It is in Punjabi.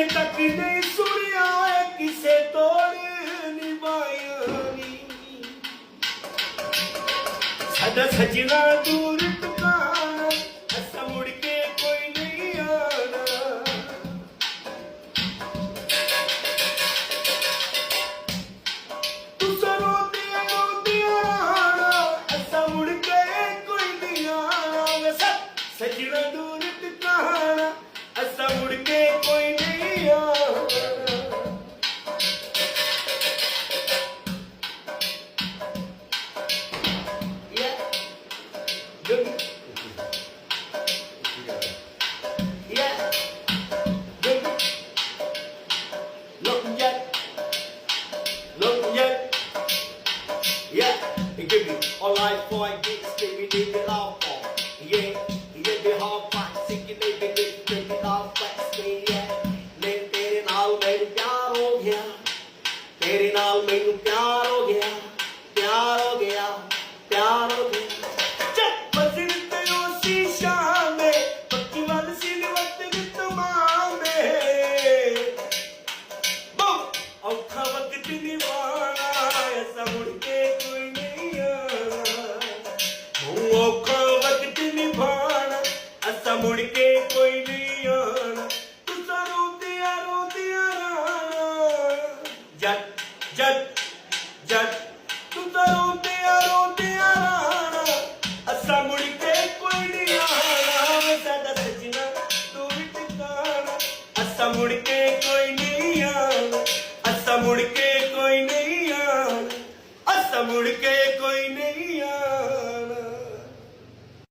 ਅਜੇ ਤੱਕ ਨਹੀਂ ਸੁਣਿਆ ਕਿਸੇ ਤੋੜ ਨਿਭਾਇਆ ਨੀ। ਸਾਡਾ ਸਜਣਾ ਦੂਰ ਟਿਕਾਣਾ, ਅਸਾਂ ਮੁੜ ਕੇ ਕੋਈ ਨਹੀਂ ਆਣਾ। ਤੁਸਾਂ ਰੋਂਦਿਆਂ ਰੋਂਦਿਆਂ ਆਣਾ, ਅਸਾਂ ਮੁੜ ਕੇ ਕੋਈ ਨਹੀਂ ਆਣਾ। ਸਜਣਾ ਦੂਰ ਟਿਕਾਣਾ, ਅਸਾਂ ਮੁੜ ਕੇ ਕੋਈ ਨਹੀਂ ਆਣਾ। Give me all life for I get baby, leave it all for yeah, yeah, the hard fight, sick you baby, leave it all fast, yeah. मैं तेरे नाल मैनू प्यार हो गया, तेरे नाल मैनू प्यार हो गया, प्यार हो गया, प्यार हो गया। चल मस्जिद ते ओ शीशा में पक्की वाल सिलवत तमाम में बो औखा वक्त निभाना, ऐसा मुड़ के कोई ਔਖਾ ਵਕਤ ਨਿਭਾਣਾ, ਅਸਾਂ ਮੁੜ ਕੇ ਕੋਈ ਨਹੀਂ ਆਣਾ। ਤੁਸਾਂ ਰੋਂਦਿਆਂ ਰੋਂਦਿਆਂ ਰਹਿਣਾ, ਜੱਟ ਜੱਟ ਜੱਟ ਤੁਸਾਂ ਰੋਂਦਿਆਂ ਰੋਂਦਿਆਂ ਰਹਿਣਾ, ਅਸਾਂ ਮੁੜ ਕੇ ਕੋਈ ਨਹੀਂ ਆਣਾ। ਸਾਡਾ ਸਜਣਾ ਦੂਰ ਟਿਕਾਣਾ, ਅਸਾਂ ਮੁੜ ਕੇ ਕੋਈ ਨਹੀਂ ਆਣਾ, ਅਸਾਂ ਮੁੜ ਕੇ ਕੋਈ ਨਹੀਂ ਆਣਾ, ਅਸਾਂ ਮੁੜ ਕੇ ਕੋਈ